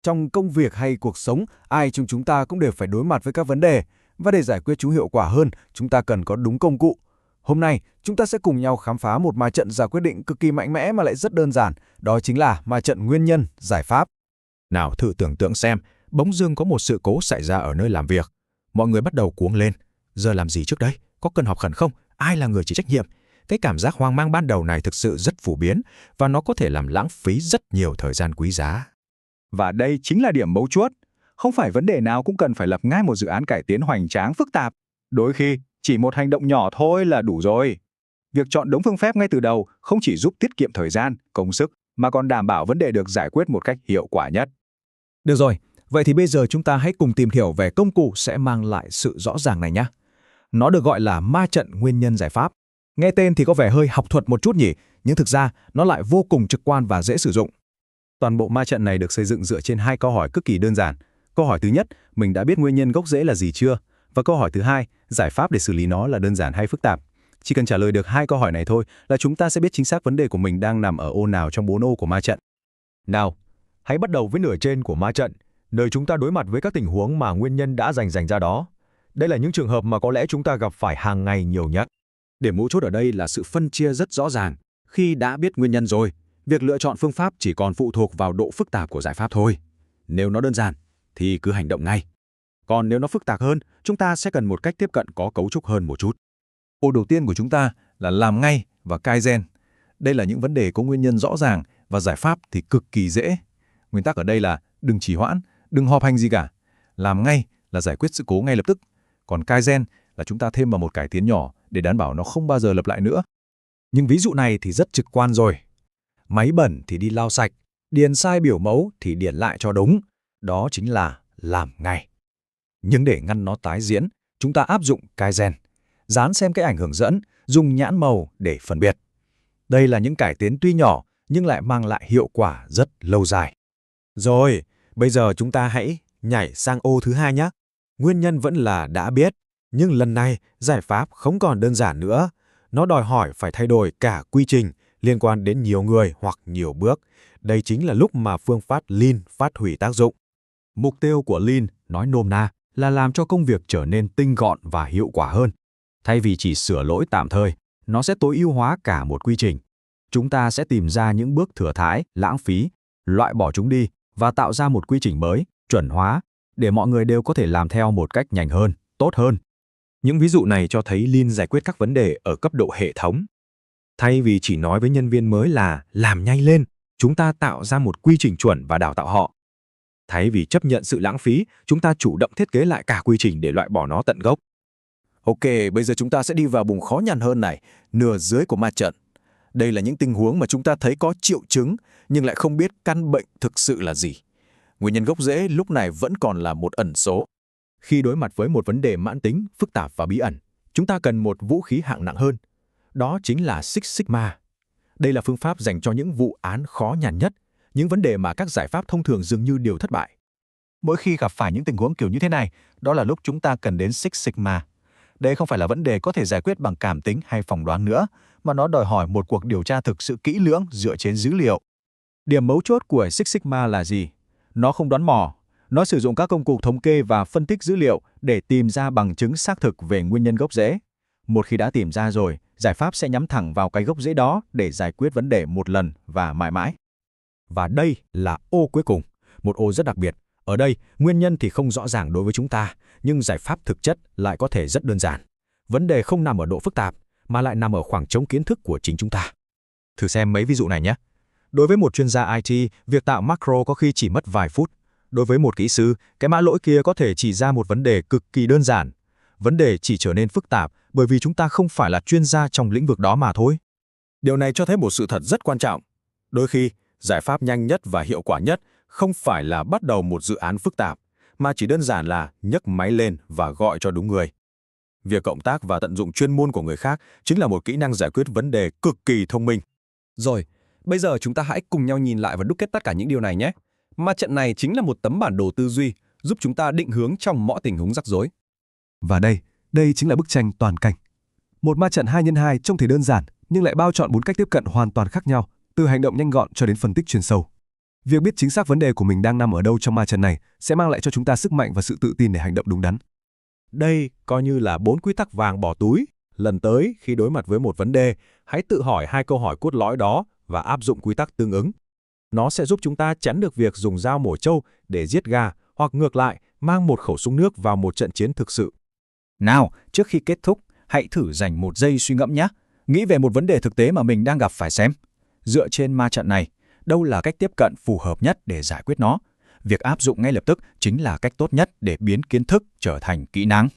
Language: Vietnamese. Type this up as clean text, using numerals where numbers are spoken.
Trong công việc hay cuộc sống, ai trong chúng ta cũng đều phải đối mặt với các vấn đề. Và để giải quyết chúng hiệu quả hơn, chúng ta cần có đúng công cụ. Hôm nay, chúng ta sẽ cùng nhau khám phá một ma trận ra quyết định cực kỳ mạnh mẽ mà lại rất đơn giản. Đó chính là ma trận nguyên nhân, giải pháp. Nào thử tưởng tượng xem, bỗng dưng có một sự cố xảy ra ở nơi làm việc. Mọi người bắt đầu cuống lên. Giờ làm gì trước đây? Có cần họp khẩn không? Ai là người chịu trách nhiệm? Cái cảm giác hoang mang ban đầu này thực sự rất phổ biến và nó có thể làm lãng phí rất nhiều thời gian quý giá. Và đây chính là điểm mấu chốt. Không phải vấn đề nào cũng cần phải lập ngay một dự án cải tiến hoành tráng phức tạp. Đôi khi, chỉ một hành động nhỏ thôi là đủ rồi. Việc chọn đúng phương pháp ngay từ đầu không chỉ giúp tiết kiệm thời gian, công sức, mà còn đảm bảo vấn đề được giải quyết một cách hiệu quả nhất. Được rồi, vậy thì bây giờ chúng ta hãy cùng tìm hiểu về công cụ sẽ mang lại sự rõ ràng này nhé. Nó được gọi là ma trận nguyên nhân giải pháp. Nghe tên thì có vẻ hơi học thuật một chút nhỉ, nhưng thực ra nó lại vô cùng trực quan và dễ sử dụng. Toàn bộ ma trận này được xây dựng dựa trên hai câu hỏi cực kỳ đơn giản. Câu hỏi thứ nhất, mình đã biết nguyên nhân gốc rễ là gì chưa? Và câu hỏi thứ hai, giải pháp để xử lý nó là đơn giản hay phức tạp? Chỉ cần trả lời được hai câu hỏi này thôi là chúng ta sẽ biết chính xác vấn đề của mình đang nằm ở ô nào trong 4 ô của ma trận. Nào, hãy bắt đầu với nửa trên của ma trận, nơi chúng ta đối mặt với các tình huống mà nguyên nhân đã dành ra đó. Đây là những trường hợp mà có lẽ chúng ta gặp phải hàng ngày nhiều nhất. Điểm mấu chốt ở đây là sự phân chia rất rõ ràng. Khi đã biết nguyên nhân rồi, việc lựa chọn phương pháp chỉ còn phụ thuộc vào độ phức tạp của giải pháp thôi. Nếu nó đơn giản, thì cứ hành động ngay. Còn nếu nó phức tạp hơn, chúng ta sẽ cần một cách tiếp cận có cấu trúc hơn một chút. Ô đầu tiên của chúng ta là làm ngay và Kaizen. Đây là những vấn đề có nguyên nhân rõ ràng và giải pháp thì cực kỳ dễ. Nguyên tắc ở đây là đừng trì hoãn, đừng họp hành gì cả. Làm ngay là giải quyết sự cố ngay lập tức. Còn Kaizen là chúng ta thêm vào một cải tiến nhỏ để đảm bảo nó không bao giờ lặp lại nữa. Nhưng ví dụ này thì rất trực quan rồi. Máy bẩn thì đi lau sạch, điền sai biểu mẫu thì điền lại cho đúng. Đó chính là làm ngay. Nhưng để ngăn nó tái diễn, chúng ta áp dụng Kaizen. Dán xem cái ảnh hướng dẫn, dùng nhãn màu để phân biệt. Đây là những cải tiến tuy nhỏ nhưng lại mang lại hiệu quả rất lâu dài. Rồi, bây giờ chúng ta hãy nhảy sang ô thứ hai nhé. Nguyên nhân vẫn là đã biết, nhưng lần này giải pháp không còn đơn giản nữa. Nó đòi hỏi phải thay đổi cả quy trình liên quan đến nhiều người hoặc nhiều bước. Đây chính là lúc mà phương pháp Lean phát huy tác dụng. Mục tiêu của Lean, nói nôm na, là làm cho công việc trở nên tinh gọn và hiệu quả hơn. Thay vì chỉ sửa lỗi tạm thời, nó sẽ tối ưu hóa cả một quy trình. Chúng ta sẽ tìm ra những bước thừa thãi, lãng phí, loại bỏ chúng đi và tạo ra một quy trình mới, chuẩn hóa, để mọi người đều có thể làm theo một cách nhanh hơn, tốt hơn. Những ví dụ này cho thấy Lean giải quyết các vấn đề ở cấp độ hệ thống. Thay vì chỉ nói với nhân viên mới là làm nhanh lên, chúng ta tạo ra một quy trình chuẩn và đào tạo họ. Thay vì chấp nhận sự lãng phí, chúng ta chủ động thiết kế lại cả quy trình để loại bỏ nó tận gốc. Ok, bây giờ chúng ta sẽ đi vào vùng khó nhằn hơn này, nửa dưới của ma trận. Đây là những tình huống mà chúng ta thấy có triệu chứng nhưng lại không biết căn bệnh thực sự là gì. Nguyên nhân gốc rễ lúc này vẫn còn là một ẩn số. Khi đối mặt với một vấn đề mãn tính, phức tạp và bí ẩn, chúng ta cần một vũ khí hạng nặng hơn. Đó chính là Six Sigma. Đây là phương pháp dành cho những vụ án khó nhằn nhất, những vấn đề mà các giải pháp thông thường dường như đều thất bại. Mỗi khi gặp phải những tình huống kiểu như thế này, đó là lúc chúng ta cần đến Six Sigma. Đây không phải là vấn đề có thể giải quyết bằng cảm tính hay phỏng đoán nữa, mà nó đòi hỏi một cuộc điều tra thực sự kỹ lưỡng dựa trên dữ liệu. Điểm mấu chốt của Six Sigma là gì? Nó không đoán mò. Nó sử dụng các công cụ thống kê và phân tích dữ liệu để tìm ra bằng chứng xác thực về nguyên nhân gốc rễ. Một khi đã tìm ra rồi, giải pháp sẽ nhắm thẳng vào cái gốc rễ đó để giải quyết vấn đề một lần và mãi mãi. Và đây là ô cuối cùng, một ô rất đặc biệt. Ở đây, nguyên nhân thì không rõ ràng đối với chúng ta, nhưng giải pháp thực chất lại có thể rất đơn giản. Vấn đề không nằm ở độ phức tạp, mà lại nằm ở khoảng trống kiến thức của chính chúng ta. Thử xem mấy ví dụ này nhé. Đối với một chuyên gia IT, việc tạo macro có khi chỉ mất vài phút. Đối với một kỹ sư, cái mã lỗi kia có thể chỉ ra một vấn đề cực kỳ đơn giản. Vấn đề chỉ trở nên phức tạp bởi vì chúng ta không phải là chuyên gia trong lĩnh vực đó mà thôi. Điều này cho thấy một sự thật rất quan trọng. Đôi khi, giải pháp nhanh nhất và hiệu quả nhất không phải là bắt đầu một dự án phức tạp, mà chỉ đơn giản là nhấc máy lên và gọi cho đúng người. Việc cộng tác và tận dụng chuyên môn của người khác chính là một kỹ năng giải quyết vấn đề cực kỳ thông minh. Rồi, bây giờ chúng ta hãy cùng nhau nhìn lại và đúc kết tất cả những điều này nhé. Ma trận này chính là một tấm bản đồ tư duy giúp chúng ta định hướng trong mọi tình huống rắc rối. Và đây chính là bức tranh toàn cảnh. Một ma trận 2x2 trông thì đơn giản nhưng lại bao trọn 4 cách tiếp cận hoàn toàn khác nhau, từ hành động nhanh gọn cho đến phân tích chuyên sâu. Việc biết chính xác vấn đề của mình đang nằm ở đâu trong ma trận này sẽ mang lại cho chúng ta sức mạnh và sự tự tin để hành động đúng đắn. Đây coi như là 4 quy tắc vàng bỏ túi. Lần tới, khi đối mặt với một vấn đề, hãy tự hỏi 2 câu hỏi cốt lõi đó và áp dụng quy tắc tương ứng. Nó sẽ giúp chúng ta tránh được việc dùng dao mổ trâu để giết gà hoặc ngược lại, mang một khẩu súng nước vào một trận chiến thực sự. Nào, trước khi kết thúc, hãy thử dành 1 giây suy ngẫm nhé. Nghĩ về một vấn đề thực tế mà mình đang gặp phải xem. Dựa trên ma trận này, đâu là cách tiếp cận phù hợp nhất để giải quyết nó? Việc áp dụng ngay lập tức chính là cách tốt nhất để biến kiến thức trở thành kỹ năng.